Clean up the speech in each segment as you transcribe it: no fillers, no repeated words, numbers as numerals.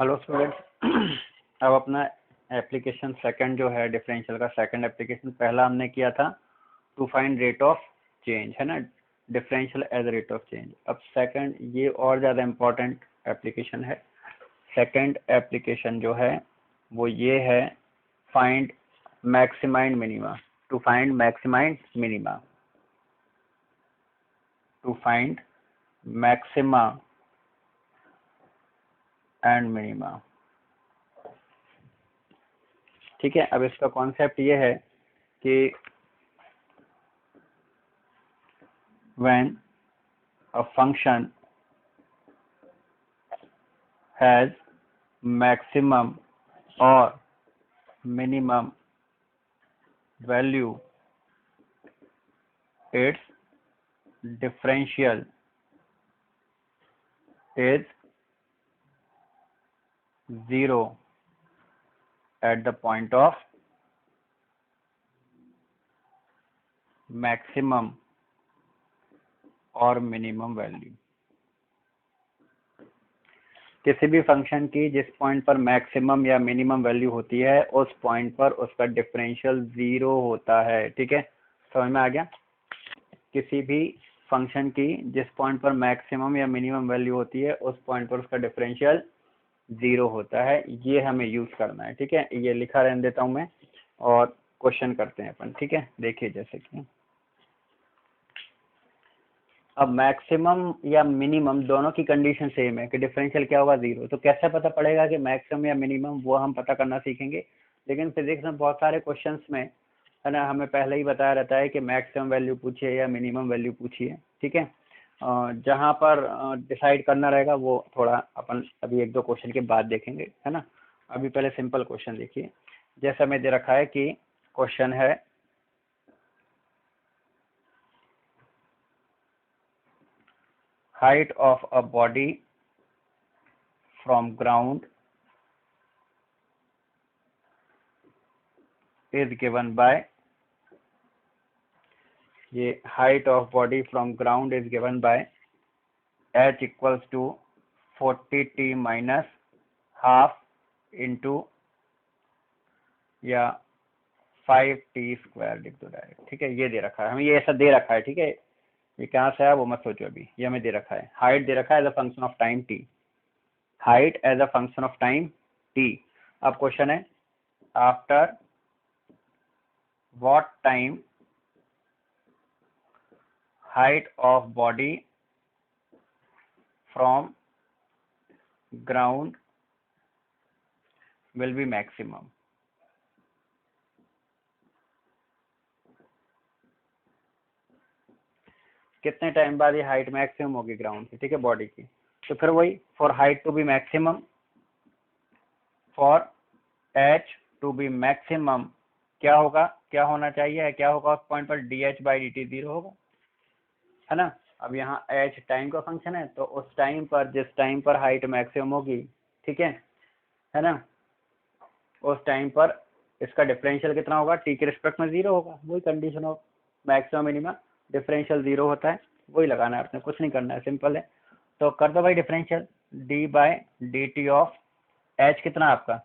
Hello students. अब अपना application second जो है डिफरेंशियल का सेकंड एप्लीकेशन, पहला हमने किया था to find rate of change, है ना, differential as rate of change. अब सेकंड ये और ज़्यादा इम्पोर्टेंट एप्लीकेशन है। सेकंड एप्लीकेशन जो है वो ये है find maxima and minima, to find maxima and minima, to find maxima and minima. ठीक है, अब इसका कॉन्सेप्ट ये है कि when a function has maximum or minimum value, its differential is 0 at the point of maximum और minimum value. किसी भी फंक्शन की जिस पॉइंट पर मैक्सिमम या मिनिमम वैल्यू होती है उस पॉइंट पर उसका डिफरेंशियल 0 होता है। ठीक है, समझ में आ गया? किसी भी फंक्शन की जिस पॉइंट पर मैक्सिमम या मिनिमम वैल्यू होती है उस पॉइंट पर उसका डिफरेंशियल 0 होता है, ये हमें यूज करना है। ठीक है, ये लिखा रहने देता हूं मैं और क्वेश्चन करते हैं अपन। ठीक है, देखिए जैसे कि अब मैक्सिमम या मिनिमम दोनों की कंडीशन सेम है कि डिफरेंशियल क्या होगा 0। तो कैसे पता पड़ेगा कि मैक्सिमम या मिनिमम, वो हम पता करना सीखेंगे। लेकिन फिजिक्स में बहुत सारे क्वेश्चंस में, है ना, हमें पहले ही बताया रहता है कि मैक्सिमम वैल्यू पूछिए या मिनिमम वैल्यू पूछिए। ठीक है, जहाँ पर डिसाइड करना रहेगा वो थोड़ा अपन अभी एक दो क्वेश्चन के बाद देखेंगे, है ना। अभी पहले सिंपल क्वेश्चन देखिए। जैसा हमें दे रखा है कि क्वेश्चन है height of a body from ground is given by, ये height of body from ground is given by h equals to 40t minus half into या 5t स्क्वायर लिख दो डायरेक्ट। ठीक है, ये दे रखा है हमें, ये ऐसा दे रखा है। ठीक है, ये कहाँ से है वो मत सोचो अभी, ये हमें दे रखा है। हाइट दे रखा है as a function of time t, height as a function of time t। अब क्वेश्चन है after what time height of body from ground will be maximum। कितने टाइम बाद ये हाइट मैक्सिमम होगी ग्राउंड की, ठीक है, बॉडी की। तो फिर वही for height to be maximum, for H to be maximum क्या होगा, क्या होना चाहिए, क्या होगा उस पॉइंट पर, D H by D T 0 होगा, है ना। अब यहाँ एच टाइम का फंक्शन है, तो उस टाइम पर जिस टाइम पर हाइट मैक्सिमम होगी, ठीक है ना, उस टाइम पर इसका डिफरेंशियल कितना होगा, टी के रिस्पेक्ट में 0 होगा। वही condition of maximum minimum, differential 0 होता है, वही लगाना है आपने, कुछ नहीं करना है, सिंपल है। तो कर दो भाई differential, D by D T of H कितना आपका,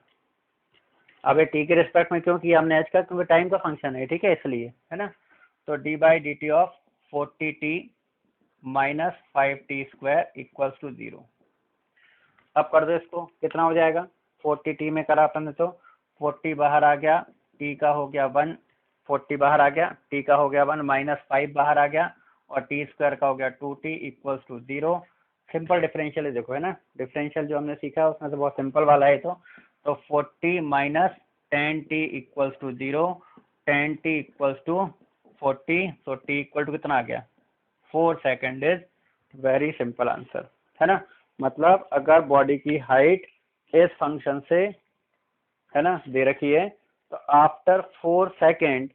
अब ये टी के रिस्पेक्ट में क्यों किया हमने एच का, क्योंकि टाइम का फंक्शन है, ठीक है, इसलिए, है ना। तो D by D T of 40t minus 5t square equals to 0। अब कर दो इसको, कितना हो जाएगा, 40t में करा अपन ने तो 40 बाहर आ गया, t का हो गया 1, 40 बाहर आ गया, t का हो गया 1, माइनस 5 बाहर आ गया और t स्क्वायर का हो गया 2t equals to 0। Simple differential है, देखो, है ना। डिफरेंशियल जो हमने सीखा है उसमें से बहुत सिंपल वाला है। तो 40 minus 10t equals to 0, 10t equals to 40, तो t इक्वल टू कितना आ गया, 4 second. Is very simple answer, है ना। मतलब अगर बॉडी की हाइट इस फंक्शन से, है ना, दे रखी है, तो आफ्टर 4 सेकेंड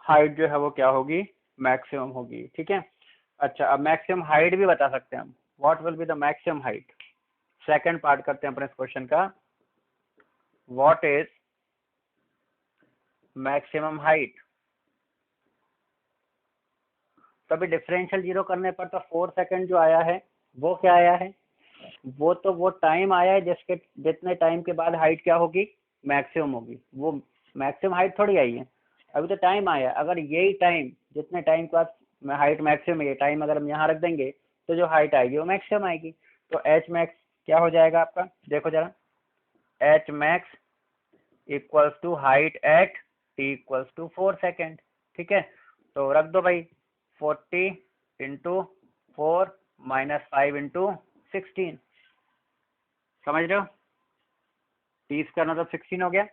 हाइट जो है वो क्या होगी, मैक्सिमम होगी। ठीक है, अच्छा, अब मैक्सिमम हाइट भी बता सकते हैं हम, what will be the maximum height. Second part करते हैं अपने इस क्वेश्चन का, व्हाट इज मैक्सिमम हाइट। तो अभी डिफरेंशियल 0 करने पर तो 4 सेकेंड जो आया है वो क्या आया है, वो तो वो टाइम आया है जिसके जितने टाइम के बाद हाइट क्या होगी, मैक्सिमम होगी। वो मैक्सिमम हाइट थोड़ी आई है, अभी तो टाइम आया। अगर यही टाइम जितने टाइम के बाद हाइट मैक्सिमम है, ये टाइम अगर हम यहाँ रख देंगे तो जो हाइट आएगी वो मैक्सिमम आएगी। तो एच मैक्स क्या हो जाएगा आपका, देखो जरा, H max equals to height at T equals to 4 second. ठीक है, तो रख दो भाई 40 इंटू 4 माइनस 5 इंटू 16, समझ रहे हो, 30 का मतलब 16 हो गया।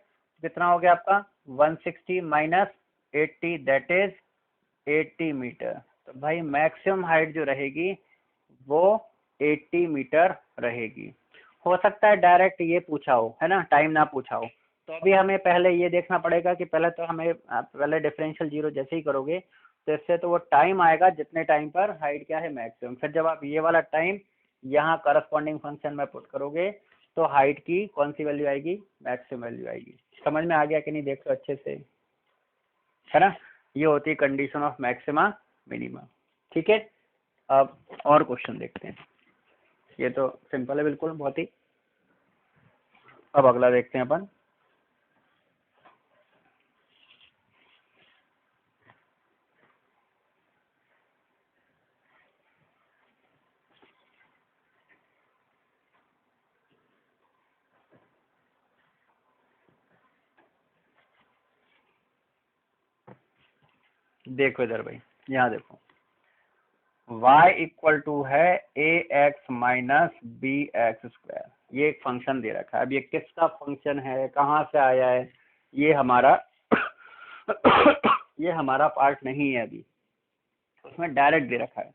कितना हो गया आपका 160 माइनस 80 दैट इज 80 मीटर। तो भाई मैक्सिमम हाइट जो रहेगी वो 80 मीटर रहेगी। हो सकता है डायरेक्ट ये पूछा हो, है ना, टाइम ना पूछा हो। तो अभी हमें पहले ये देखना पड़ेगा कि पहले तो हमें पहले डिफरेंशियल जीरो जैसे ही करोगे तो इससे तो वो टाइम आएगा जितने टाइम पर हाइट क्या है मैक्सिमम। फिर जब आप ये वाला टाइम यहाँ करस्पॉन्डिंग फंक्शन में पुट करोगे तो हाइट की कौन सी वैल्यू आएगी, मैक्सिमम वैल्यू आएगी। समझ में आ गया कि नहीं, देख लो अच्छे से, है ना। ये होती है कंडीशन ऑफ मैक्सिमा मिनिमा। ठीक है, अब और क्वेश्चन देखते हैं। ये तो सिंपल है बिल्कुल, बहुत ही। अब अगला देखते हैं अपन। देखो इधर भाई, यहाँ देखो, y इक्वल टू है a x minus B x square. ये एक फंक्शन दे रखा है। अब ये किसका फंक्शन है, कहाँ से आया है, ये हमारा ये हमारा पार्ट नहीं है अभी, उसमें डायरेक्ट दे रखा है।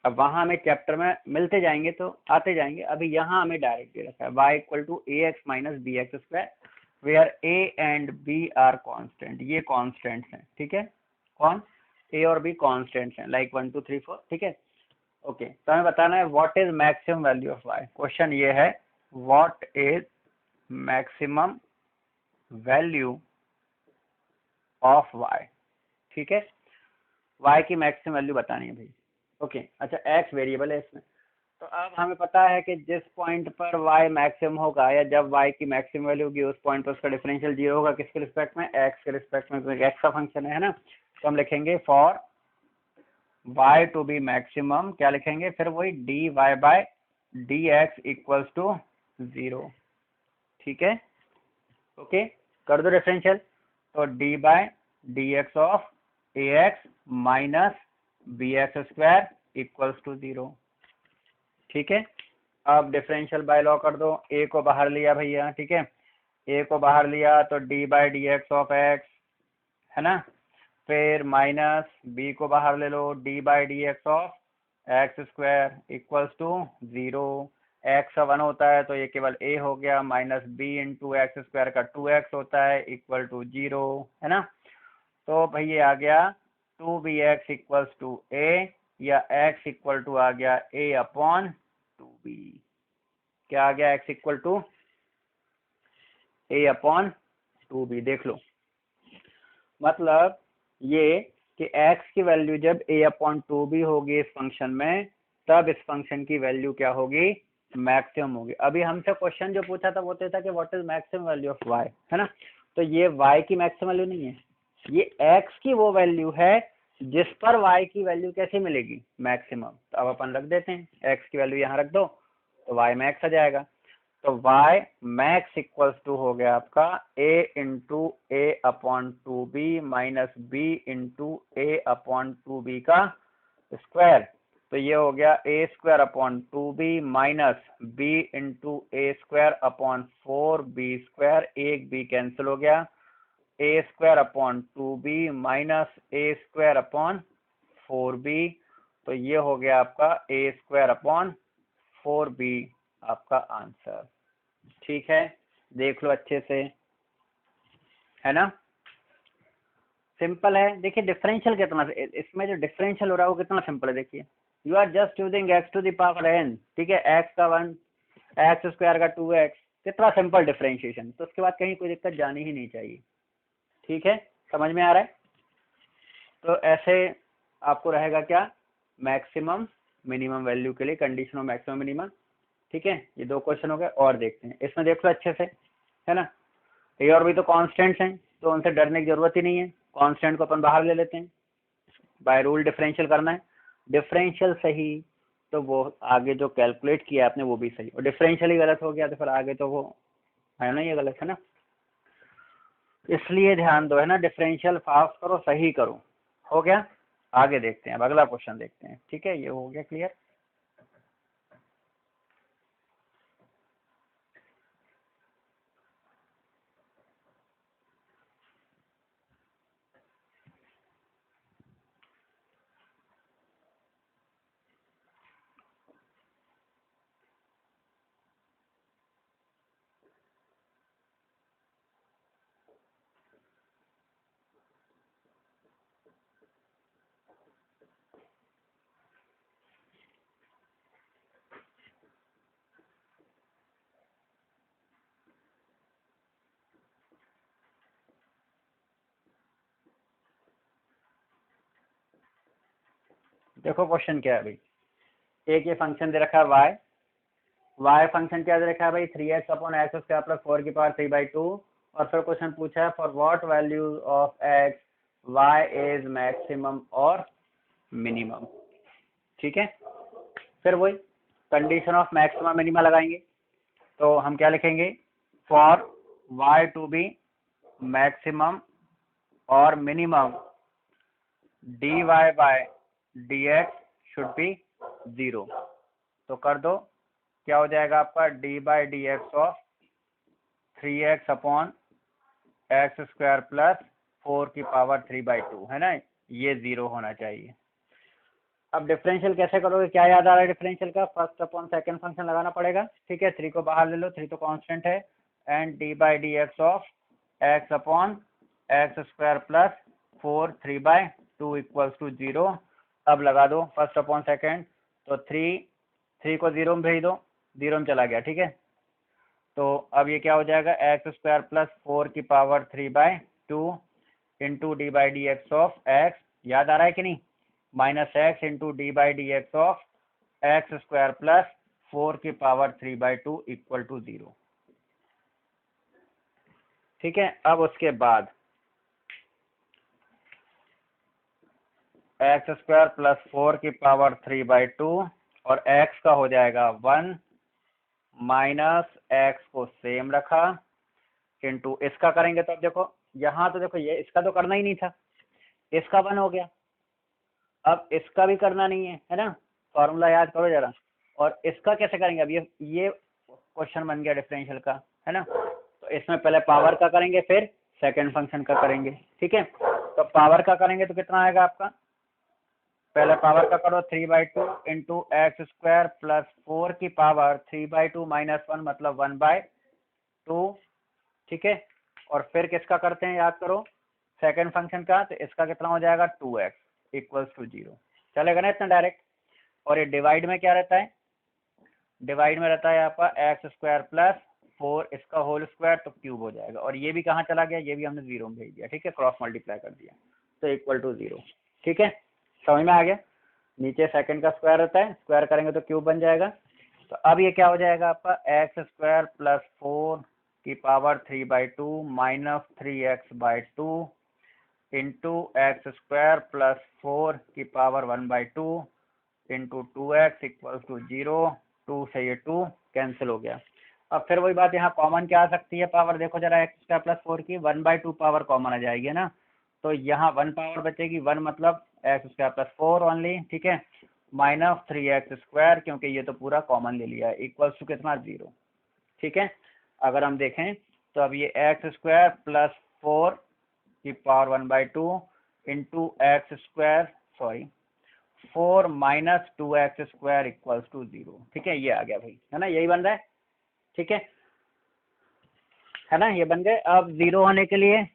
अब वहां हमें चैप्टर में मिलते जाएंगे तो आते जाएंगे, अभी यहाँ हमें डायरेक्ट दे रखा है y equal to A x minus B x square where a and b are constant. ये कांस्टेंट्स हैं, ठीक है, कौन, a और b कांस्टेंट्स हैं, लाइक 1 2 3 4। ठीक है, ओके। तो हमें बताना है what is maximum value of y। Question ये है what is maximum value of y। ठीक है, y की मैक्सिमम वैल्यू बतानी है भाई। ओके, अच्छा x वेरिएबल है इसमें। तो अब हमें पता है कि जिस पॉइंट पर y मैक्सिमम होगा या जब y की मैक्सिमम वैल्यू होगी उस पॉइंट पर उसका डिफरेंशियल जीरो होगा, किसके रिस्पेक्ट में, x के रिस्पेक्ट में, क्योंकि x का फंक्शन है ना। तो हम लिखेंगे for y to be maximum, क्या लिखेंगे फिर वही dy by dx equals to 0। ठीक है, ओके, कर दो डिफरेंशियल। तो D by D x of A x minus B x square equals to 0। ठीक है, अब डिफरेंशियल बाय लॉ कर दो। ए को बाहर लिया भैया, ठीक है, ए को बाहर लिया तो D by D x of x, है ना, फिर माइनस बी को बाहर ले लो, d by D x of x square equals to 0। X का 1 होता है तो ये केवल ए हो गया, minus B into X square का 2x होता है इक्वल टू 0, है ना। तो भाई ये आ गया 2bx इक्वल्स टू ए, या x इक्वल टू आ गया a अपॉन 2b। क्या आ गया, x equal to a upon 2b। देख लो, मतलब ये कि x की वैल्यू जब a अपॉन 2b होगी इस फंक्शन में, तब इस फंक्शन की वैल्यू क्या होगी, मैक्सिमम होगी। अभी हमसे क्वेश्चन जो पूछा था वो तो था कि what is maximum value of y, है ना। तो ये y की मैक्सिमम वैल्यू नहीं है, ये x की वो वैल्यू है जिस पर y की वैल्यू कैसे मिलेगी, मैक्सिमम। तो अब अपन रख देते हैं x की वैल्यू यहाँ रख दो तो y मैक्स आ जाएगा। तो y मैक्स इक्वल्स टू हो गया आपका a into A upon 2b minus b into A upon 2b का स्क्वायर। तो ये हो गया a square upon 2b minus b into A square upon 4b square, एक b कैंसिल हो गया, a square upon 2b minus A square upon 4b। तो ये हो गया आपका a स्क्वायर अपॉन 4b आपका आंसर। ठीक है, देख लो अच्छे से, है ना, सिंपल है। देखिए डिफरेंशियल कितना, इसमें जो डिफरेंशियल हो रहा है वो कितना सिंपल है। देखिए you are just using x to the power n, ठीक है, x का 1, एक्स स्क्वायर का 2x, कितना सिंपल डिफरेंशिएशन। तो उसके बाद कहीं कोई दिक्कत जानी ही नहीं चाहिए। ठीक है, समझ में आ रहा है। तो ऐसे आपको रहेगा क्या, मैक्सिमम मिनिमम वैल्यू के लिए कंडीशन ऑफ मैक्सिमम मिनिमम। ठीक है, ये 2 क्वेश्चन हो गए। और देखते हैं इसमें, देख लो अच्छे से, है ना। ये और भी तो कांस्टेंट्स हैं, तो उनसे डरने की जरूरत ही नहीं है। कांस्टेंट को अपन बाहर ले लेते हैं, बाय रूल डिफरेंशियल करना है। डिफरेंशियल सही तो वो आगे जो कैलकुलेट किया आपने वो भी सही, और डिफरेंशियल ही गलत हो गया तो फिर आगे तो वो है ना, ये गलत है ना। इसलिए ध्यान दो, है ना, डिफरेंशियल फास्ट करो, सही करो। हो गया। आगे देखते हैं, अब अगला क्वेश्चन देखते हैं। ठीक है, ये हो गया क्लियर। देखो क्वेश्चन क्या है भाई, एक ये फंक्शन दे रखा है वाई, वाई फंक्शन क्या दे रखा है भाई, 3x upon x square plus 4 की पावर 3/2। और फिर क्वेश्चन पूछा है for what value of X Y is maximum और मिनिमम। ठीक है, फिर वही कंडीशन ऑफ मैक्सिमम मिनिमम लगाएंगे। तो हम क्या लिखेंगे, for y to be maximum और minimum dy by dx should be 0। तो कर दो, क्या हो जाएगा आपका d by D x of 3x upon x square plus 4 की पावर 3/2, है ना, ये 0 होना चाहिए। अब डिफरेंशियल कैसे करोगे, क्या याद आ रहा है डिफरेंशियल का, फर्स्ट अपॉन सेकंड फंक्शन लगाना पड़ेगा। ठीक है, 3 को बाहर ले लो, 3 तो कांस्टेंट है, and D by D x of X upon x square plus 4 3/2 equals to 0। अब लगा दो फर्स्ट अपॉन सेकंड, तो 3 को 0 में भेज दो, 0 में चला गया। ठीक है, तो अब ये क्या हो जाएगा, एक्स स्क्वायर प्लस 4 की power 3/2 into D by D x of x, याद आ रहा है कि नहीं, minus x into D by D x of x square plus 4 की पावर 3/2 इक्वल टू 0। ठीक है, अब उसके बाद एक्स स्क्वायर प्लस 4 की पावर 3/2 और एक्स का हो जाएगा 1 माइनस एक्स को सेम रखा इंटू इसका करेंगे। तो अब देखो यहाँ, तो देखो ये इसका तो करना ही नहीं था, इसका 1 हो गया। अब इसका भी करना नहीं है ना, फॉर्मूला याद करो जरा। और इसका कैसे करेंगे, अब ये क्वेश्चन बन गया डिफरेंशियल का, है ना। तो इसमें पहले पावर का करेंगे, फिर सेकंड फंक्शन का करेंगे। ठीक है, तो पावर का करेंगे तो कितना आएगा आपका, पहले पावर का करो 3/2 इंटू एक्स स्क्वायर प्लस 4 की पावर 3/2 माइनस 1 मतलब 1/2। ठीक है, और फिर किसका करते हैं, याद करो, सेकंड फंक्शन का। तो इसका कितना हो जाएगा 2x इक्वल्स टू 0। चलेगा ना इतना डायरेक्ट। और ये डिवाइड में क्या रहता है, डिवाइड में रहता है आपका एक्स स्क्वायर प्लस 4 इसका होल स्क्वायर, तो क्यूब हो जाएगा। और ये भी कहाँ चला गया, ये भी हमने 0 में भेज दिया। ठीक है, क्रॉस मल्टीप्लाई कर दिया, तो इक्वल टू 0। ठीक है, समझ में आ गया। नीचे सेकंड का स्क्वायर रहता है, स्क्वायर करेंगे तो क्यूब बन जाएगा। तो अब ये क्या हो जाएगा आपका, एक्स स्क्वायर प्लस 4 की power 3/2 minus 3x/2 into X square plus 4 की power 1/2 into 2x equals to 0। 2 से ये 2 कैंसिल हो गया। अब फिर वही बात, यहाँ कॉमन क्या आ सकती है पावर, देखो जरा, एक्स स्क्वायर प्लस 4 की 1/2 पावर कॉमन आ जाएगी ना, तो यहाँ 1 पावर बचेगी, 1 मतलब एक्स स्क्वायर प्लस 4 ओनली। ठीक है, माइनस 3x², क्योंकि ये तो पूरा कॉमन ले लिया है, इक्वल्स टू कितना 0। ठीक है, अगर हम देखें तो अब ये एक्स स्क्वायर प्लस 4 की power 1/2 into X square, sorry 4 minus 2x² equals to 0। ठीक है, ये आ गया भाई, है ना, यही बन रहा है। ठीक है ना, ये बन गए। अब 0 होने के लिए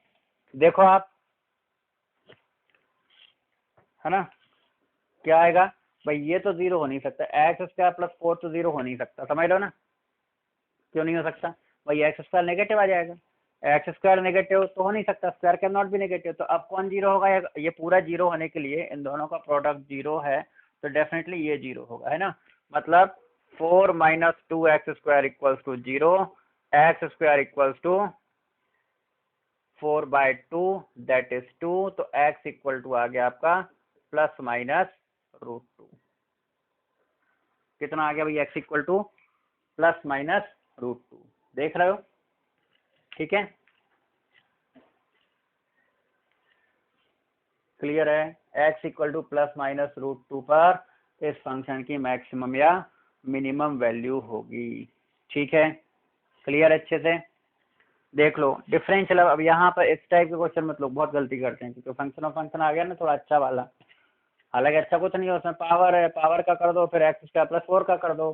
देखो आप, है ना, क्या आएगा भाई, ये तो 0 हो नहीं सकता, एक्स स्क्वायर प्लस 4 तो 0 हो नहीं सकता, समझ लो ना, क्यों नहीं हो सकता भाई, एक्स स्क्वायर नेगेटिव आ जाएगा, एक्स स्क्वायर नेगेटिव तो हो नहीं सकता, square can not be negative. तो अब कौन 0 होगा, ये पूरा 0 होने के लिए इन दोनों का प्रोडक्ट 0 है, तो डेफिनेटली ये 0 होगा, है ना। मतलब 4 minus 2x² equals to 0, x² equals to 4/2 that is 2, तो x इक्वल टू आ गया आपका प्लस माइनस √2। कितना आ गया भाई? x equal two plus minus √2। देख रहे हो? ठीक है, क्लियर है? x equal two plus minus √2 पर इस फंक्शन की मैक्सिमम या मिनिमम वैल्यू होगी। ठीक है, क्लियर? अच्छे से देख लो डिफरेंशियल। अब यहाँ पर इस टाइप के क्वेश्चन मत लोग बहुत गलती करते हैं, क्योंकि फंक्शन ऑफ फंक्शन आ गया ना थोड़ा अच्छा वाला। हालांकि अच्छा कुछ नहीं है उसमें, पावर है, पावर का कर दो, फिर x² प्लस 4 का कर दो।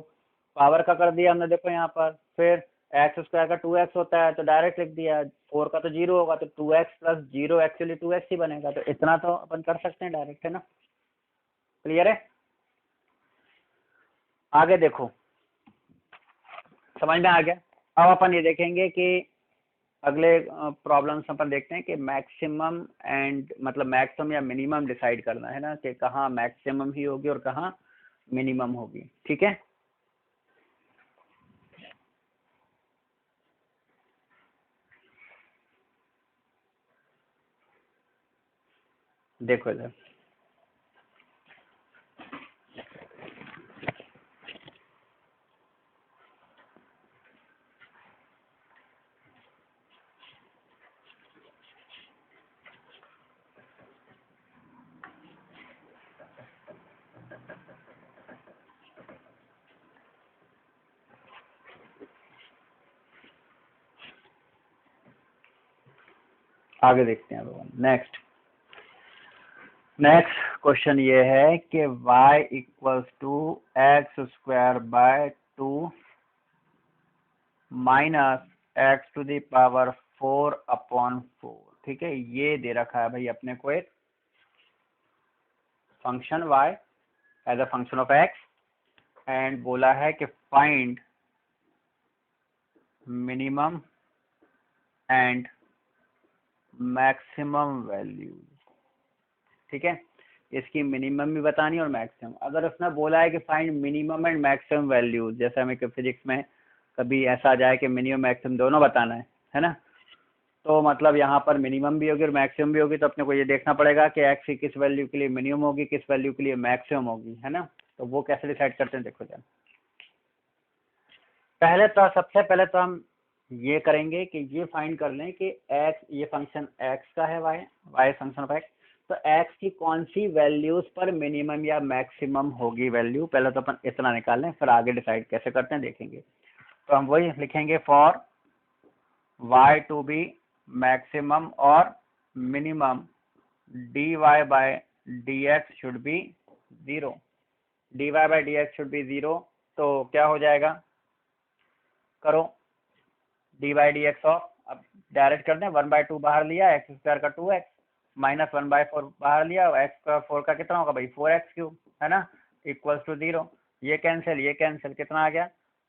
पावर का कर दिया हमने, देखो यहाँ पर, फिर x² का 2x होता है तो डायरेक्ट लिख दिया, 4 का तो 0 होगा, तो 2x प्लस 0 एक्चुअली 2x ही बनेगा, तो इतना तो अपन कर सकते हैं डायरेक्ट, है ना? क्लियर है? आगे देखो, समझ में आ गया? अब अपन ये देखेंगे कि अगले प्रॉब्लम्स अपन देखते हैं कि मैक्सिमम एंड मतलब मैक्सिमम या मिनिमम डिसाइड करना है ना, कि कहाँ मैक्सिमम ही होगी और कहाँ मिनिमम होगी। ठीक है, देखो इधर आगे देखते हैं। नेक्स्ट क्वेश्चन ये है कि y equals to x²/2 minus x⁴/4। ठीक है, ये दे रखा है भाई अपने को एक function y as a function of x, and बोला है कि find minimum and maximum value. ठीक है, इसकी मिनिमम भी बतानी और मैक्सिमम। अगर उसने बोला है कि find minimum and maximum value, जैसे हमें फिजिक्स में कभी ऐसा आ जाए कि मिनिमम मैक्सिमम दोनों बताना है ना, तो मतलब यहाँ पर मिनिमम भी होगी और मैक्सिमम भी होगी, तो अपने को ये देखना पड़ेगा कि एक्स की किस वैल्यू के लिए मिनिमम होगी, किस वैल्यू के लिए मैक्सिमम होगी, है ना? तो वो कैसे डिसाइड करते हैं, देखो जरा। सबसे पहले तो हम ये करेंगे कि ये फाइंड कर लें कि x, ये फंक्शन x का है, y फंक्शन ऑफ x, तो x की कौन सी वैल्यूज पर मिनिमम या मैक्सिमम होगी वैल्यू। पहले तो अपन इतना निकाल लें, फिर आगे डिसाइड कैसे करते हैं देखेंगे। तो हम वही लिखेंगे, for y to be maximum और minimum dy/dx should be 0, dy/dx should be 0। तो क्या हो जाएगा, करो dy/dx ऑफ, अब डायरेक्ट कर दें, 1/2 बाहर लिया, x² का 2x माइनस 1/4 बाहर लिया, x⁴ का कितना होगा भाई 4x3, है ना, इक्वल्स टू 0। ये कैंसिल, कितना आ गया,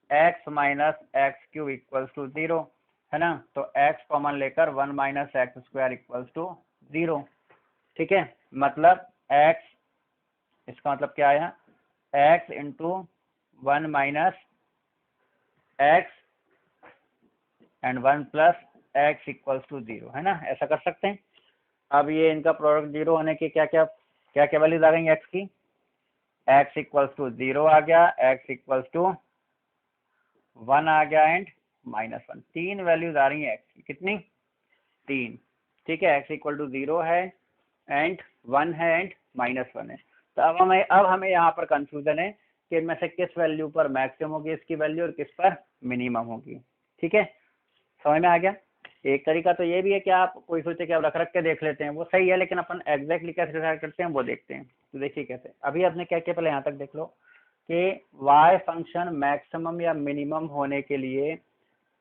x minus x³ equals to 0, है ना? तो x कॉमन लेकर 1 माइनस x² इक्वल्स टू 0। ठीक है, मतलब x, इसका मतलब क्या आया, x into 1 minus x and 1 plus x equals to 0, है ना? ऐसा कर सकते हैं। अब ये इनका प्रोडक्ट 0 होने की क्या क्या वैल्यूज आ गई x की, x इक्वल्स टू 0 आ गया, x इक्वल्स टू 1 आ गया एंड -1। 3 वैल्यूज आ रही हैं x की, कितनी, 3। ठीक है, x इक्वल टू 0 है एंड 1 है एंड -1 है। तो अब हमें यहाँ पर कंफ्यूजन है कि इनमें से किस वैल्यू पर मैक्सिमम होगी इसकी वैल्यू और किस पर मिनिमम होगी। ठीक है, समझ में आ गया? एक तरीका तो ये भी है कि आप कोई सोचे कि आप रख के देख लेते हैं, वो सही है, लेकिन अपन एग्जैक्टली कैसे डिसाइड करते हैं वो देखते हैं। तो देखिए कैसे, अभी आपने क्या किया, पहले यहाँ तक देख लो कि y फंक्शन मैक्सिमम या मिनिमम होने के लिए,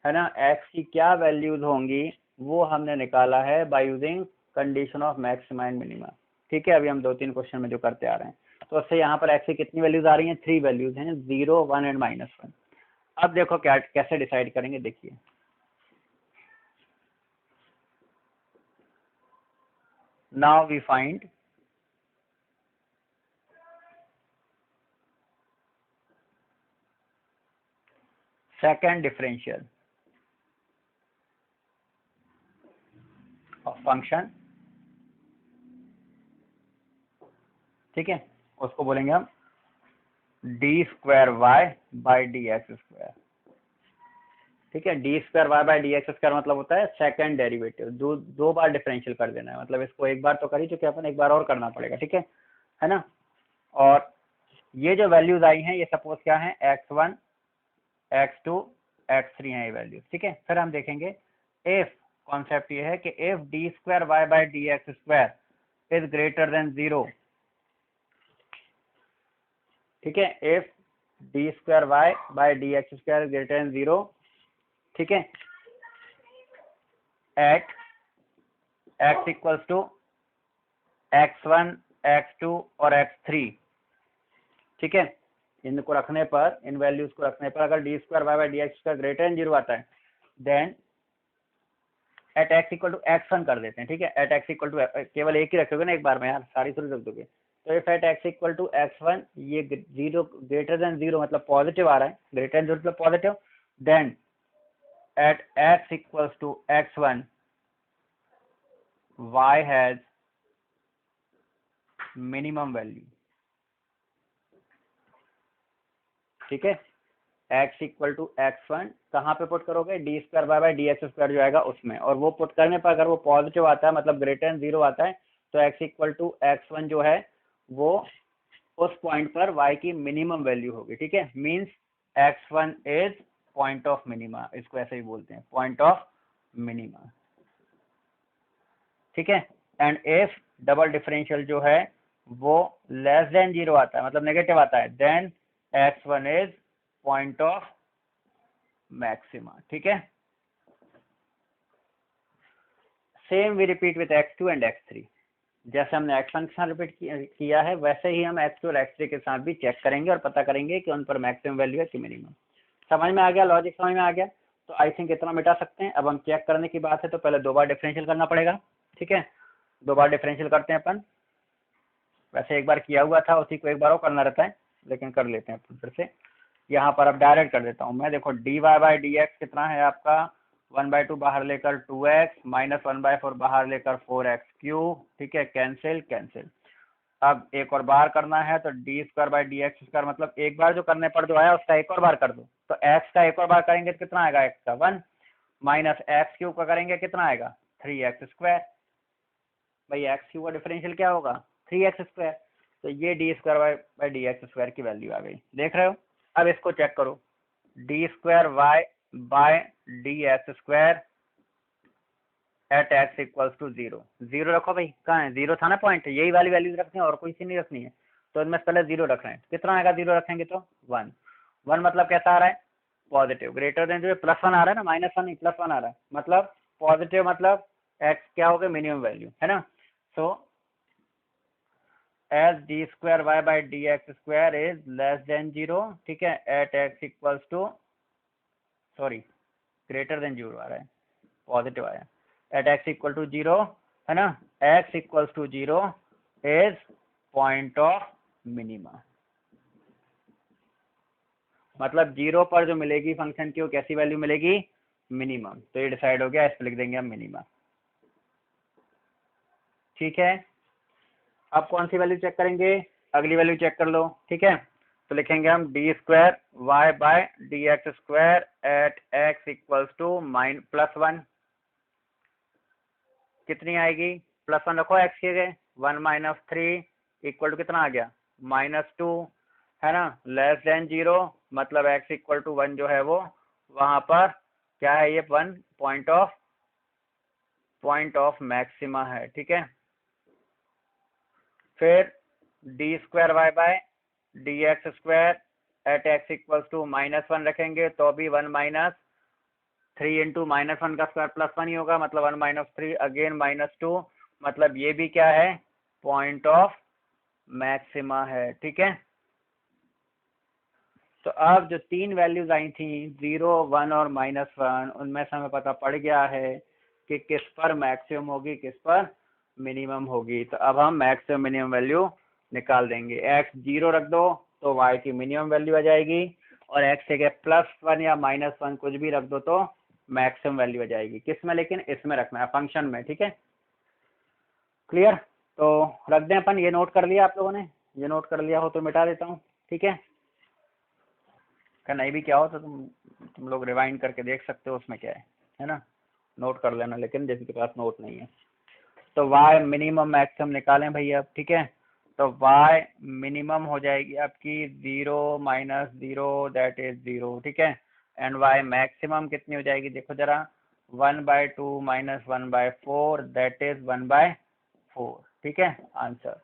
है ना, x की क्या वैल्यूज होंगी वो हमने निकाला है by using condition of maxima and minima. ठीक है, अभी हम 2-3 क्वेश्चन में जो करते आ रहे हैं, तो उससे यहाँ पर x की कितनी वैल्यूज आ रही हैं, 3 वैल्यूज हैं, 0, 1 एंड -1। अब देखो क्या कैसे डिसाइड करेंगे, देखिए। Now we find second differential of function, ठीक है, उसको बोलेंगे हम D square Y by D x square, ठीक है। D square Y by D x square मतलब होता है सेकंड डेरिवेटिव, दो बार डिफरेंशियल कर देना है, मतलब इसको एक बार तो कर ही चुके अपन, एक बार और करना पड़ेगा, ठीक है ना। और ये जो वैल्यूज आई हैं ये सपोज क्या है, x1 x2 x3 है ये वैल्यूज, ठीक है। फिर हम देखेंगे इफ, कॉन्सेप्ट ये है कि if D square Y by D x square is greater than 0, ठीक है, if D square Y by D x square is greater than 0, ठीक है, at x equals to x1 x2 और x3, ठीक है। इनको रखने पर, इन वैल्यूज को रखने पर अगर D square Y by D x square greater than 0 आता है, then at x equal to x1 कर देते हैं, ठीक है। एट x इक्वल टू, केवल एक ही रखोगे ना एक बार में यार, सारी थोड़ी रख दोगे। तो if at x equal to x1, ये 0 ग्रेटर देन 0 मतलब पॉजिटिव आ रहा है, ग्रेटर देन 0 मतलब positive, then at x equals to x1 y has minimum value, ठीक है। x इक्वल टू x1 कहाँ पे पुट करोगे, D square Y by D x square जो आएगा उसमें, और वो पुट करने पर अगर वो पॉजिटिव आता है मतलब ग्रेटर देन 0 आता है, तो x इक्वल टू x1 जो है वो उस पॉइंट पर y की मिनिमम वैल्यू होगी, ठीक है। Means x1 is point of minima, इसको ऐसे ही बोलते हैं, पॉइंट ऑफ मिनिमा, ठीक है। एंड इफ डबल डिफरेंशियल जो है वो लेस देन 0 आता है मतलब नेगेटिव आता है, then x1 is point of maxima, ठीक है। Same we repeat with x2 and x3, जैसे हमने x1 के साथ रिपीट किया है वैसे ही हम x2 और x3 के साथ भी चेक करेंगे और पता करेंगे कि उन पर मैक्सिमम वैल्यू है कि मिनिमम। समझ में आ गया, लॉजिक समझ में आ गया। तो आई थिंक इतना मिटा सकते हैं। अब हम चेक करने की बात है तो पहले 2 बार डिफरेंशियल करना पड़ेगा, ठीक है। 2 बार डिफरेंशियल करते हैं अपन, वैसे एक बार किया हुआ था उसी को एक बार और करना रहता है, लेकिन कर लेते हैं अपन फिर से। यहाँ पर अब डायरेक्ट कर देता हूँ मैं, देखो D Y by D X कितना है आपका, 1/2 बाहर लेकर 2x माइनस 1/4 बाहर लेकर 4x3, ठीक है, कैंसिल कैंसिल। अब एक और बार करना है तो D square by D x square मतलब एक बार जो करने पर जो आया उसका एक और बार कर दो, तो x का एक और बार करेंगे तो कितना आएगा, x का 1 माइनस x³ का करेंगे कितना आएगा 3x²। भाई x³ का डिफरेंशियल क्या होगा 3x², तो ये d square by D x square की वैल्यू आ गई, देख रहे हो। अब इसको चेक करो, d square y by D x square at x equals to 0, 0 रखो भाई, कहाँ है 0 था ना पॉइंट, यही वाली वैल्यू रखनी है और कोई सी नहीं रखनी है, तो इनमें पहले 0 रख रहे हैं, कितना आएगा 0 रखेंगे तो 1, 1 मतलब कैसा आ रहा है पॉजिटिव, ग्रेटर देन जो +1 आ रहा है ना, -1 नहीं +1 आ रहा है, मतलब पॉजिटिव, मतलब x क्या हो गया मिनिमम वैल्यू है ना। So as d square Y by D x square is less than 0, ठीक है, at x equals to, sorry greater than 0 आ रहा है, पॉजिटिव आया, एट x इक्वल टू 0 है ना, x equals to 0 is point of minima, मतलब 0 पर जो मिलेगी फंक्शन की वो कैसी वैल्यू मिलेगी, मिनिमम। तो ये डिसाइड हो गया, इस पर लिख देंगे हम मिनिमा, ठीक है। अब कौन सी वैल्यू चेक करेंगे, अगली वैल्यू चेक कर लो, ठीक है। तो लिखेंगे हम D square y by D x square at x equals to +1, कितनी आएगी, +1 रखो x के गए, 1 माइनस 3 इक्वल टू कितना आ गया -2, है ना, लेस देन 0 मतलब x इक्वल टू 1 जो है वो वहां पर क्या है, ये 1 पॉइंट ऑफ मैक्सिमा है, ठीक है। फिर d square y by D x square at x equals to -1 रखेंगे तो भी 1 माइनस 3 इंटू -1 का स्क्वायर +1 ही होगा, मतलब 1 माइनस 3 अगेन -2, मतलब ये भी क्या है पॉइंट ऑफ मैक्सिमा है, ठीक है। तो अब जो 3 वैल्यूज आई थी 0, 1 और -1, उनमें से हमें पता पड़ गया है कि किस पर मैक्सिमम होगी किस पर मिनिमम होगी। तो अब हम मैक्सिमम मिनिमम वैल्यू निकाल देंगे, x 0 रख दो तो y की मिनिमम वैल्यू आ जाएगी, और x की जगह +1 या -1 कुछ भी रख दो तो मैक्सिमम वैल्यू आ जाएगी। किस में? लेकिन इसमें रखना है, फंक्शन में। ठीक है, क्लियर? तो रख दें अपन। ये नोट कर लिया आप लोगों ने? ये नोट कर लिया हो तो मिटा देता हूँ। ठीक है, अगर नहीं भी क्या हो तो तुम लोग रिवाइंड करके देख सकते हो उसमें क्या है ना। नोट कर लेना, लेकिन जिसके पास नोट नहीं है। तो y मिनिमम मैक्सिमम निकालें भैया। ठीक है, तो y मिनिमम हो जाएगी आपकी 0 - 0 दैट इज 0। ठीक है, एंड y मैक्सिमम कितनी हो जाएगी? देखो जरा, 1/2 - 1/4 दैट इज 1/4। ठीक है, आंसर।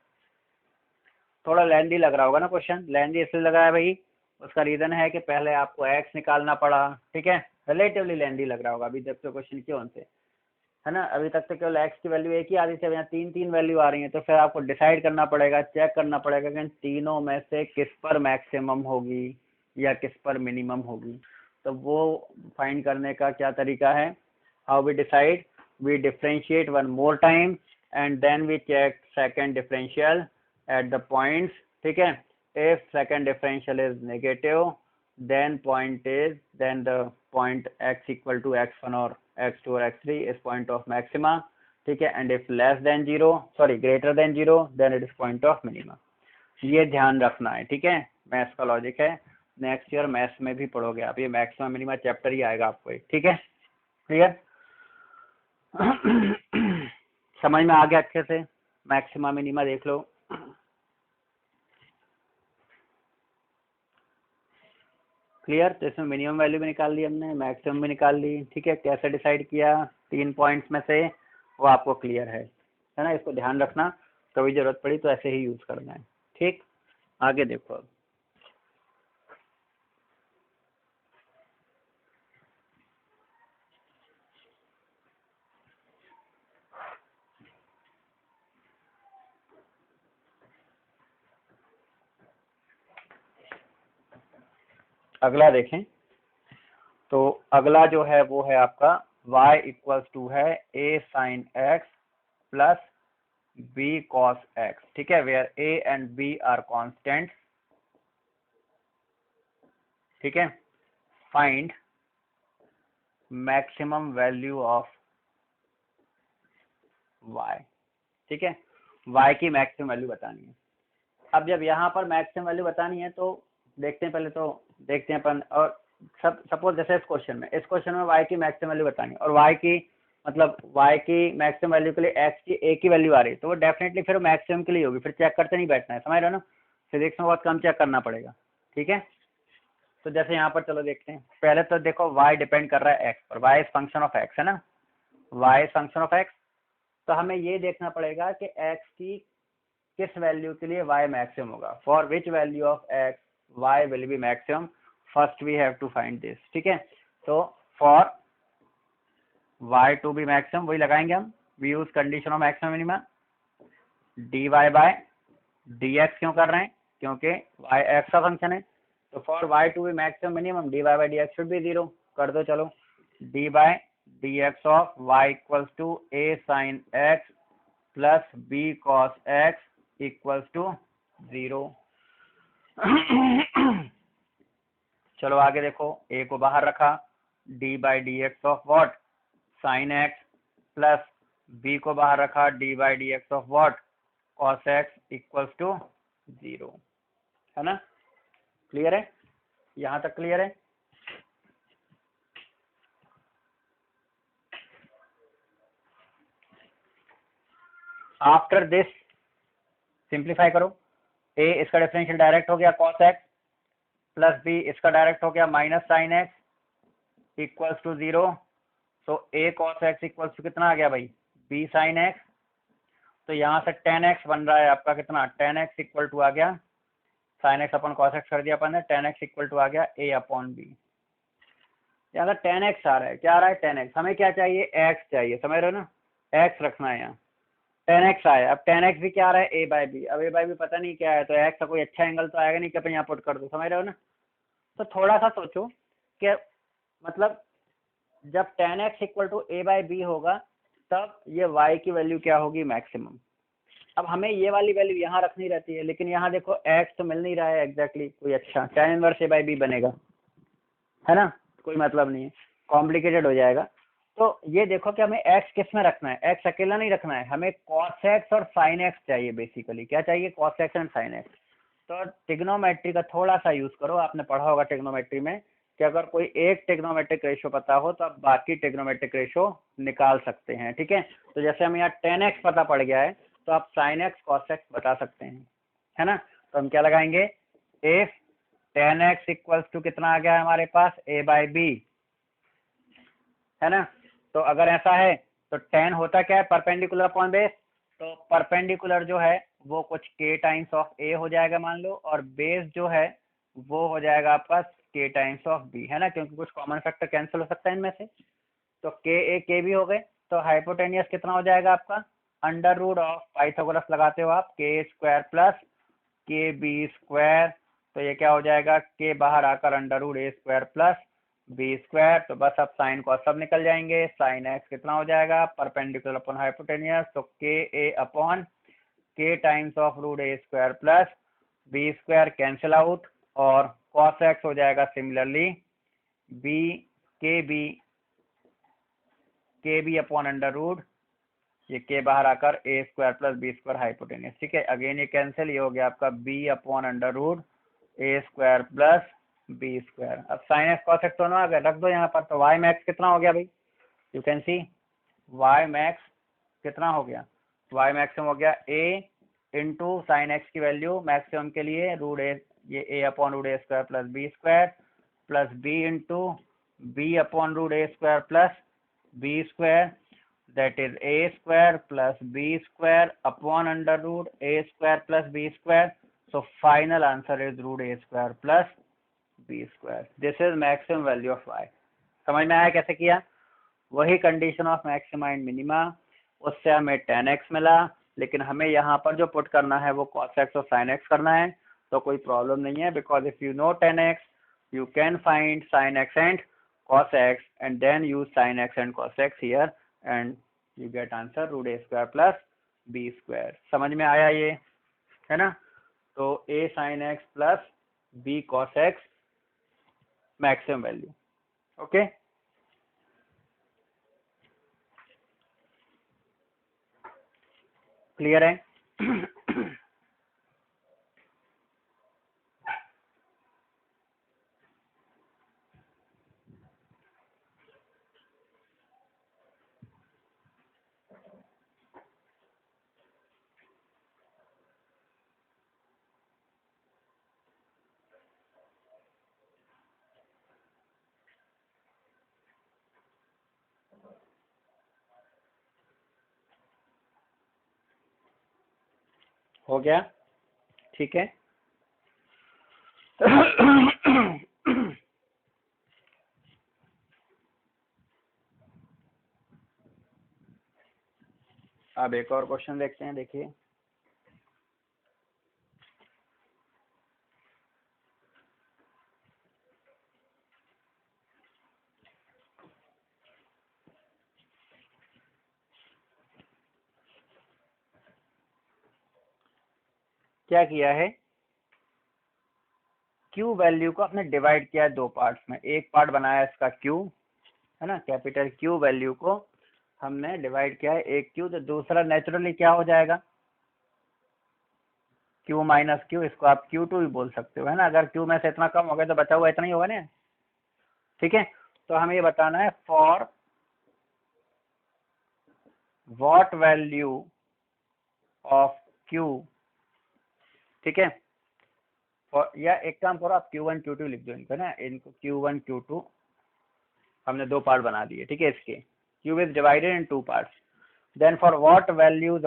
थोड़ा लेंदी लग रहा होगा ना क्वेश्चन। लेंदी इसलिए लगा है भाई, उसका रीजन है कि पहले आपको x निकालना पड़ा। ठीक है, रिलेटिवली लेंदी लग रहा होगा अभी तक तो क्वेश्चन क्यों से, है ना। अभी तक तो केवल x की वैल्यू एक ही आ रही थी, यहाँ 3 वैल्यू आ रही है। तो फिर आपको डिसाइड करना पड़ेगा, चेक करना पड़ेगा कि तीनों में से किस पर मैक्सिमम होगी या किस पर मिनिमम होगी। तो वो फाइंड करने का क्या तरीका है? How we decide? We differentiate one more time and then we check second differential at the points. ठीक है, if second differential is negative then the point x equal to x1 or x2 or x3 is point of maxima। ठीक है, and if greater than 0 then it is point of minima। ये ध्यान रखना है। ठीक है, मैथ्स का logic है। नेक्स्ट ईयर मैथ्स में भी पढ़ोगे आप, ये मैक्सिमा मिनिमा चैप्टर ही आएगा आपको। ठीक है, क्लियर? समझ में आ गया अच्छे से? मैक्सिमा मिनिमा देख लो। क्लियर? तो इसमें मिनिमम वैल्यू भी निकाल ली हमने, मैक्सिमम भी निकाल ली। ठीक है, कैसे डिसाइड किया? 3 पॉइंट्स में से, वो आपको क्लियर है ना। इसको ध्यान रखना, कभी जरूरत पड़ी तो ऐसे ही यूज करना है। ठीक, आगे देखो। अगला देखें, तो अगला जो है वो है आपका y इक्वल्स टू है a sin x plus b cos x। ठीक है, where a and b are constant. ठीक है, find maximum value of y। ठीक है, y की मैक्सिमम वैल्यू बतानी है। अब जब यहाँ पर मैक्सिमम वैल्यू बतानी है तो देखते हैं, पहले तो देखते हैं अपन। और सपोज जैसे इस क्वेश्चन में y की मैक्सिमम वैल्यू बतानी है, और y की मतलब y की मैक्सिमम वैल्यू के लिए x की a की वैल्यू आ रही है, तो वो डेफिनेटली फिर मैक्सिमम के लिए होगी। फिर चेक करते नहीं बैठना है, समझ रहे हो ना। फिजिक्स में बहुत कम चेक करना पड़ेगा। ठीक है, तो जैसे यहाँ पर चलो देखते हैं। पहले तो देखो y डिपेंड कर रहा है x पर, y is function of x, है ना। y is function of x, तो हमें ये देखना पड़ेगा कि x की किस वैल्यू के लिए y मैक्सिमम होगा। For which value of x y will be maximum, first we have to find this. ठीक है, तो for y to be maximum वही लगाएंगे हम। We use condition of maximum minimum, dy by dx। क्यों कर रहे हैं? क्योंकि y x का फंक्शन है। तो for y to be maximum minimum dy by dx should be 0। कर दो चलो, dy by dx of y equals to a sin x plus b cos x equals to 0। चलो आगे देखो, a को बाहर रखा, d by D x of what sine x, plus b को बाहर रखा, d by D x of what cos x equals to 0, है ना। क्लियर है? यहाँ तक क्लियर है? आफ्टर दिस सिंप्लीफाई करो। a इसका डिफरेंशियल डायरेक्ट हो गया cos x, प्लस b इसका डायरेक्ट हो गया minus sine x equals to 0। तो a cos x equals to कितना आ गया भाई? b sine x। तो यहाँ से tan x बन रहा है आपका कितना? tan x इक्वल टू आ गया साइन x अपन cos x कर दिया अपन ने, tan x इक्वल टू आ गया a अपॉन b। यहाँ tan x आ रहा है, क्या आ रहा है? tan x। हमें क्या चाहिए? x चाहिए, समझ रहे हो ना। x रखना है यहाँ, tan x आया। अब tan x भी क्या आ रहा है? a by b. अब a बाई बी पता नहीं क्या है, तो x का कोई अच्छा एंगल तो आएगा नहीं कि अपन यहाँ पुट कर दो, समझ रहे हो ना। तो थोड़ा सा सोचो कि मतलब जब tan x equal to a by b होगा तब ये y की वैल्यू क्या होगी? मैक्सिमम। अब हमें ये वाली वैल्यू यहाँ रखनी रहती है, लेकिन यहाँ देखो x तो मिल नहीं रहा है एग्जैक्टली कोई अच्छा। tan inverse a by b बनेगा, है ना, कोई मतलब नहीं है, कॉम्प्लिकेटेड हो जाएगा। तो ये देखो कि हमें एक्स किस में रखना है, एक्स अकेला नहीं रखना है, हमें कॉस एक्स और साइन एक्स चाहिए बेसिकली। क्या चाहिए? Cos x and sine x. तो ट्रिग्नोमेट्री का थोड़ा सा यूज करो, आपने पढ़ा होगा ट्रिग्नोमेट्री में कि अगर कोई एक ट्रिग्नोमेट्रिक रेशो पता हो तो आप बाकी ट्रिग्नोमेट्रिक रेशो निकाल सकते हैं। ठीक है, तो जैसे हम यहाँ 10x पता पड़ गया है तो आप साइन एक्स कॉस एक्स बता सकते हैं, है ना। तो हम क्या लगाएंगे, इफ 10x इक्वल्स टू कितना आ गया है हमारे पास, a/b, है ना। तो अगर ऐसा है तो 10 होता क्या है, परपेंडिकुलर अपॉन बेस। तो परपेंडिकुलर जो है वो कुछ k टाइम्स ऑफ a हो जाएगा मान लो, और बेस जो है वो हो जाएगा आपका k टाइम्स ऑफ b, है ना, क्योंकि कुछ कॉमन फैक्टर कैंसिल हो सकता है इनमें से। तो k a k b हो गए, तो हाइपोटेनियस कितना हो जाएगा आपका, अंडर रूट ऑफ, पाइथागोरस लगाते हो आप, k स्क्वायर प्लस के बी स्क्वायर। तो ये क्या हो जाएगा, k बाहर आकर under root a square plus b square. तो बस अब साइन को सब निकल जाएंगे, साइन एक्स कितना हो जाएगा, परपेंडिकुलर अपॉन हाइपोटेनियस, तो k a upon k times of root a square plus b square cancel out, और कॉस एक्स हो जाएगा सिमिलरली बी के बी अपॉन अंडर रूट, ये के बाहर आकर a square plus b square hypotenuse. ठीक है, अगेन ये कैंसिल, ये हो गया आपका b upon under root a square plus b square. अब साइन एक्स कॉस एक्स दोनों आ गए, रख दो यहाँ पर। तो वाई मैक्स कितना हो गया भाई, you can see y max कितना हो गया, वाई मैक्सिमम हो गया ए इंटू साइन एक्स की वैल्यू मैक्सिमम के लिए रूट ए, ये a upon root a square plus b square, plus b into b upon root a square plus b square, that is a square plus b square upon under root a square plus b square. So final answer is root a square plus b square. This is maximum value of y. समझ में आया कैसे किया? वही condition of maxima and minima, उससे हमें 10x मिला, लेकिन हमें यहाँ पर जो पुट करना है वो cos x और sin x करना है। तो कोई प्रॉब्लम नहीं है, because if you know 10x you can find sin x and cos x and then use sin x and cos x here and you get answer root a square plus b square. समझ में आया ये, है ना। तो a sin x plus b cos x maximum value. Okay, clear है? हो गया, ठीक है। अब एक और क्वेश्चन देखते हैं, देखिए। क्या किया है, Q वैल्यू को आपने डिवाइड किया है दो पार्ट्स में, एक पार्ट बनाया इसका Q, है ना, कैपिटल Q वैल्यू को हमने डिवाइड किया है एक Q, तो दूसरा नेचुरली क्या हो जाएगा, Q माइनस Q, इसको आप Q2 भी बोल सकते हो, है ना। अगर Q में से इतना कम हो गया तो बचा हुआ इतना ही होगा ना, ठीक है। तो हमें ये बताना है for what value of Q, ठीक है। या एक काम करो, आप Q1 Q2 लिख दो इनको ना, इनको Q1 Q2 हमने दो पार्ट बना दिए, ठीक है। इसके Q is divided in two parts, then for what values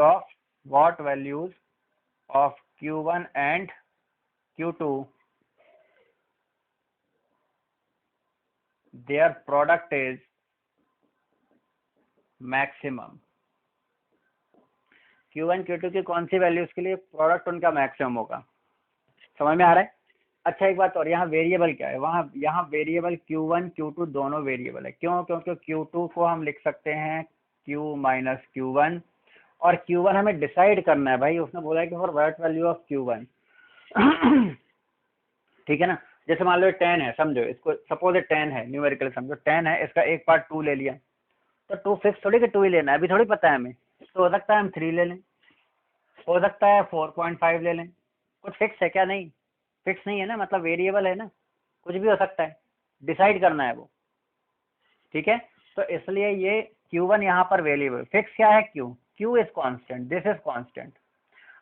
of Q1 and Q2 their product is maximum। Q1 Q2 की कौन सी वैल्यूज के लिए प्रोडक्ट उनका मैक्सिमम होगा, समझ में आ रहा है? अच्छा एक बात और, यहाँ वेरिएबल क्या है, वहाँ यहाँ वेरिएबल Q1 Q2 दोनों वेरिएबल है, क्यों? क्योंकि Q2 को हम लिख सकते हैं Q माइनस Q1, और Q1 हमें डिसाइड करना है भाई, उसने बोला है कि for what value of Q1, ठीक है ना। जैसे मान लो 10 है, समझो इसको, सपोज 10 है, न्यूमेरिकल समझो 10 है, इसका एक पार्ट 2 ले लिया, तो 2 फिक्स थोड़ी कि 2 ही लेना है, अभी थोड़ी पता है हमें, तो हो सकता है हम 3 ले लें, हो सकता है 4.5 ले लें, कुछ फिक्स है क्या? नहीं, फिक्स नहीं है ना, मतलब वेरिएबल है ना, कुछ भी हो सकता है, डिसाइड करना है वो, ठीक है। तो इसलिए ये Q1 यहाँ पर वेरिएबल, फिक्स क्या है? Q is constant, this is constant.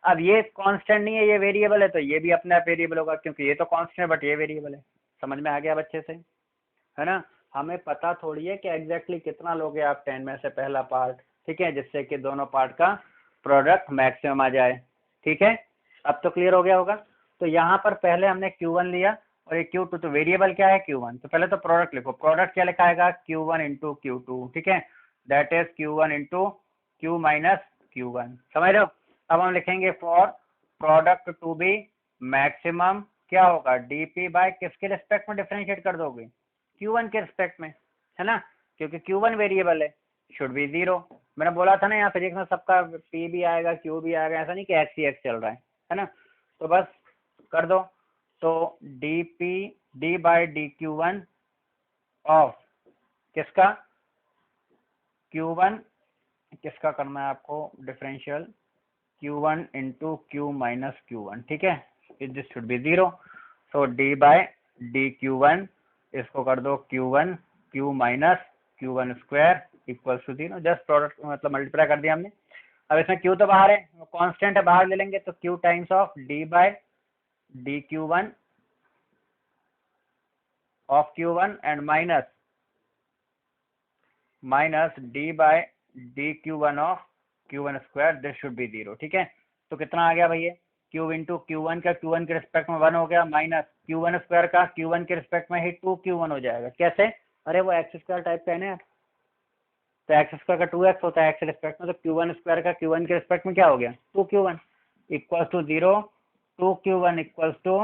अब ये कांस्टेंट नहीं है, ये वेरिएबल है, तो ये भी अपने आप वेरिएबल होगा, क्योंकि ये तो कांस्टेंट है बट ये वेरिएबल है। समझ में आ गया बच्चे से, है ना। हमें पता थोड़ी है कि एग्जैक्टली कितना लोगे आप 10 में से पहला पार्ट, ठीक है, जिससे कि दोनों पार्ट का प्रोडक्ट मैक्सिमम आ जाए, ठीक है। अब तो क्लियर हो गया होगा। तो यहाँ पर पहले हमने Q1 लिया और ये Q2, तो वेरिएबल क्या है? Q1। तो पहले तो प्रोडक्ट लिखो, प्रोडक्ट क्या लिखा आएगा? Q1 इंटू Q2, ठीक है, that is Q1 into Q minus Q1, समझ रहे हो। अब हम लिखेंगे for product to be maximum, क्या होगा? डीपी बाय किसके रिस्पेक्ट में डिफरेंशिएट कर दोगे? Q1 के रिस्पेक्ट में, है ना, क्योंकि Q1 वेरिएबल है, शुड बी 0। मैंने बोला था ना यहाँ फिजिक्स में सबका P भी आएगा, Q भी आएगा, ऐसा नहीं कि X ही X चल रहा है ना। तो बस कर दो, तो D by D Q1 of किसका? Q1, किसका करना है आपको differential? Q1 into Q minus Q1, ठीक है, this should be 0। So d by d Q1, इसको कर दो Q1 Q minus Q1 square equals to 0, just product मतलब मल्टीप्लाई कर दिया हमने। अब इसमें Q तो बाहर है, कांस्टेंट है, बाहर ले लेंगे, तो Q times of d by d Q1 of Q1 and minus d by d Q1 of Q1 square, this should be 0, ठीक है। तो कितना आ गया भैया? Q इंटू Q1 का Q1 के रिस्पेक्ट में 1 हो गया, माइनस Q1 स्क्वायर का Q1 के रिस्पेक्ट में ही 2Q1 हो जाएगा। कैसे? अरे वो एक्स स्क्वायर टाइप का है ना, तो एक्स स्क्वायर का 2x होता है एक्स के रिस्पेक्ट में, तो Q1 स्क्वायर का Q1 के रिस्पेक्ट में क्या हो गया? 2Q1 equals to 0, 2Q1 equals to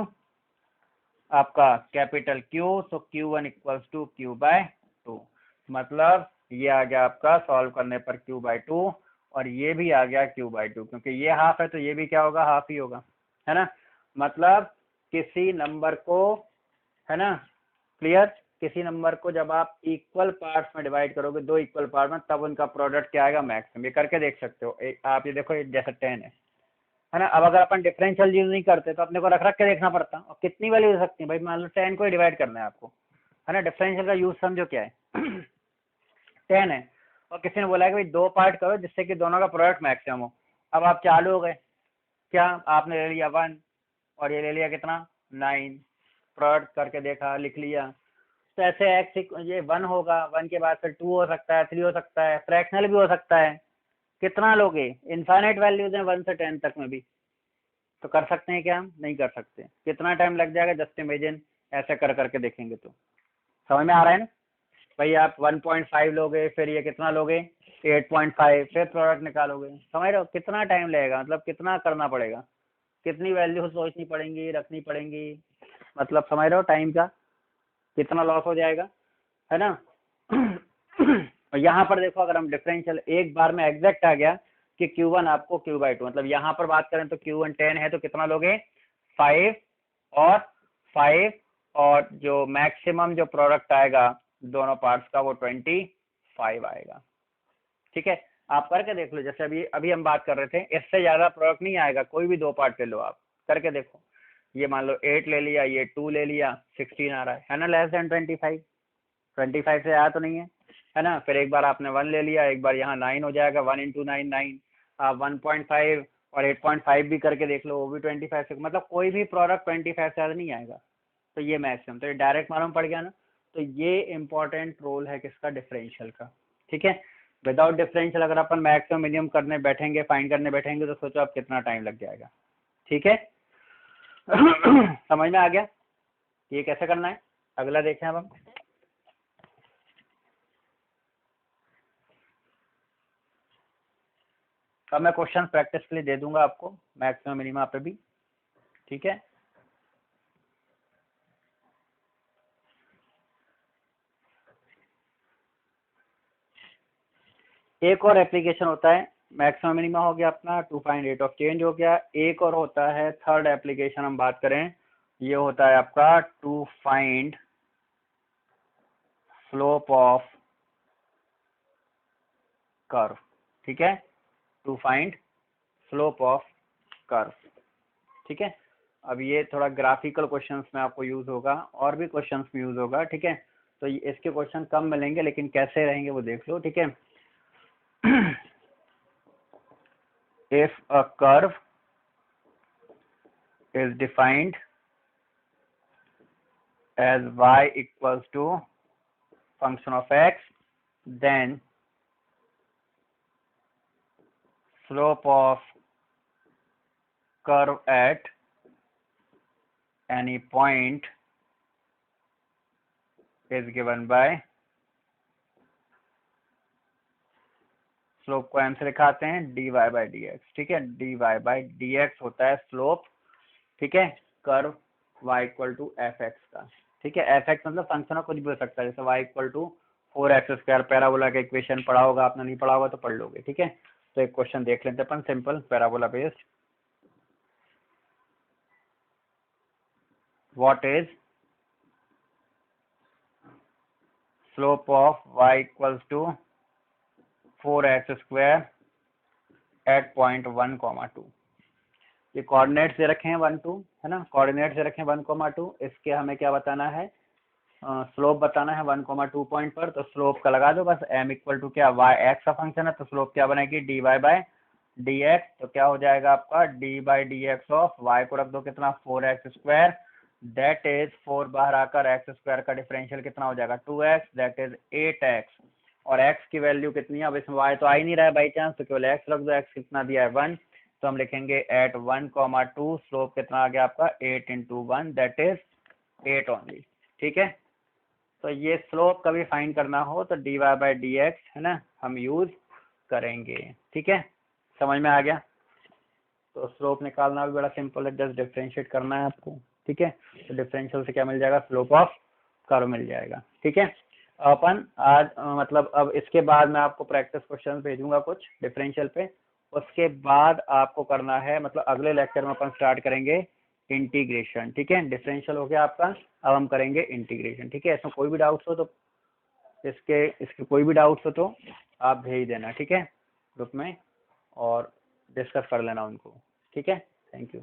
आपका कैपिटल Q, तो Q1 equals to Q bye 2, मतलब ये आ गया आपका सॉल्व करने पर Q बाय 2, और ये भी आ गया Q बाय 2, क्योंकि ये हाफ है तो ये भी क्या होगा? हाफ ही होगा, है ना। मतलब किसी नंबर को, है ना, क्लियर, किसी नंबर को जब आप इक्वल पार्ट्स में डिवाइड करोगे, दो इक्वल पार्ट में, तब उनका प्रोडक्ट क्या आएगा? मैक्सिमम। ये करके देख सकते हो, आप ये देखो, जैसे 10 है ना। अब अगर अपन डिफरेंशियल यूज नहीं करते तो अपने को रख रख के देखना पड़ता, और कितनी वैल्यू हो सकती है भाई, मान लो 10 को ही डिवाइड करना है आपको, है ना। डिफरेंशियल का यूज समझो क्या है 10 है, और किसी ने बोला है कि भाई दो पार्ट करो जिससे कि दोनों का प्रोडक्ट मैक्सिमम हो। अब आप चालू हो गए, क्या आपने ले लिया 1 और ये ले लिया कितना? 9, प्रोडक्ट करके देखा, लिख लिया, तो ऐसे एक्स ये 1 होगा, 1 के बाद फिर 2 हो सकता है, 3 हो सकता है, फ्रैक्शनल भी हो सकता है। कितना लोगे? इनफाइनाइट वैल्यूज हैं 1 से 10 तक में भी, तो कर सकते हैं क्या? हम नहीं कर सकते। कितना टाइम लग जाएगा? जस्ट इमेजिन, ऐसे कर करके देखेंगे तो समझ में आ रहा है ना भाई। आप 1.5 लोगे, फिर ये कितना लोगे? 8.5, फिर प्रोडक्ट निकालोगे, समझ रहे हो कितना टाइम लगेगा, मतलब कितना करना पड़ेगा, कितनी वैल्यू सोचनी पड़ेंगी, रखनी पड़ेंगी, मतलब समझ रहे हो टाइम का कितना लॉस हो जाएगा, है ना। और यहाँ पर देखो, अगर हम डिफरेंशियल एक बार में एग्जैक्ट आ गया कि Q1 आपको Q बाई 2, मतलब यहाँ पर बात करें तो Q1 10 है, तो कितना लोगे? 5 और 5, और जो मैक्सिमम जो प्रोडक्ट आएगा दोनों पार्ट्स का वो 25 आएगा, ठीक है। आप करके देख लो, जैसे अभी अभी हम बात कर रहे थे, इससे ज्यादा प्रोडक्ट नहीं आएगा, कोई भी दो पार्ट ले लो, आप करके देखो। ये मान लो 8 ले लिया, ये 2 ले लिया, 16 आ रहा है ना, लेस देन 25 से आया तो नहीं है ना। फिर एक बार आपने 1 ले लिया, एक बार यहाँ 9 हो जाएगा, 1 इंटू 9 9, आप 1.5 और 8.5 भी करके देख लो, वो भी 25 से, मतलब कोई भी प्रोडक्ट 25 से ज़्यादा नहीं आएगा, तो ये मैक्सिमम, तो ये डायरेक्ट मालूम पड़ गया ना। तो ये इंपॉर्टेंट रोल है किसका? डिफरेंशियल का, ठीक है। विदाउट डिफरेंशियल अगर अपन मैक्सिमम मिनिमम करने बैठेंगे, फाइंड करने बैठेंगे, तो सोचो आप कितना टाइम लग जाएगा, ठीक है। समझ में आ गया ये कैसे करना है? अगला देखें अब हम। अब मैं क्वेश्चन प्रैक्टिस के लिए दे दूंगा आपको मैक्सिमम मिनिमा पे भी, ठीक है। एक और एप्लीकेशन होता है, मैक्सिमम मिनिमा हो गया अपना, 2 फाइंड रेट ऑफ चेंज हो गया, एक और होता है थर्ड एप्लीकेशन हम बात करें, ये होता है आपका to find slope of curve, ठीक है, to find slope of curve, ठीक है। अब ये थोड़ा ग्राफिकल क्वेश्चंस में आपको यूज होगा, और भी क्वेश्चंस में यूज होगा, ठीक है। तो इसके क्वेश्चन कम मिलेंगे, लेकिन कैसे रहेंगे वो देख लो, ठीक है। If a curve is defined as y equals to function of x, then slope of curve at any point is given by, slope को एम से लिखाते हैं dy बाई डी एक्स, ठीक है। dy बाई डी एक्स होता है slope, ठीक है, curve y equal to f x का, ठीक है। एफ एक्स मतलब फंक्शन ऑफ कुछ भी हो सकता है, जैसे y equal to 4x², parabola का इक्वेशन पढ़ा होगा आपने, नहीं पढ़ा होगा तो पढ़ लोगे, ठीक है। तो एक क्वेश्चन देख लेते हैं अपन, simple parabola based. What is slope of y equals to 4x² at point 1,2। ये कोऑर्डिनेट्स दे रखे हैं 1 2, है ना, कोऑर्डिनेट्स दे रखे हैं 1,2। इसके हमें क्या बताना है, स्लोप बताना है 1,2 पॉइंट पर। तो स्लोप का लगा दो बस, m इक्वल टू क्या, y x का फंक्शन है, तो स्लोप क्या बनेगी dy बाई डी एक्स। तो क्या हो जाएगा आपका d by D x of y को रख दो कितना 4x², दैट इज 4 बाहर आकर x² का डिफरेंशियल कितना हो जाएगा 2x, दैट इज 8x। और x की वैल्यू कितनी है, अब इसमें y तो आ ही नहीं रहा है बाई चांस, तो केवल x रख दो, x कितना दिया है 1, तो हम लिखेंगे एट 1,2 स्लोप कितना आ गया आपका 8 इंटू 1, दैट इज 8 ओनली, ठीक है। तो ये स्लोप कभी फाइंड करना हो तो dy बाई डी एक्स, है ना, हम यूज करेंगे, ठीक है, समझ में आ गया। तो स्लोप निकालना भी बड़ा सिंपल है, जस्ट डिफरेंशिएट करना है आपको, ठीक है। तो डिफरेंशियल से क्या मिल जाएगा, स्लोप ऑफ कर्व मिल जाएगा, ठीक है। अपन आज मतलब अब इसके बाद मैं आपको प्रैक्टिस क्वेश्चन भेजूंगा कुछ डिफरेंशियल पे, उसके बाद आपको करना है, मतलब अगले लेक्चर में अपन स्टार्ट करेंगे इंटीग्रेशन, ठीक है। डिफरेंशियल हो गया आपका, अब हम करेंगे इंटीग्रेशन, ठीक है। इसमें कोई भी डाउट्स हो तो इसके कोई भी डाउट्स हो तो आप भेज देना, ठीक है, ग्रुप में, और डिस्कस कर लेना उनको, ठीक है। Thank you.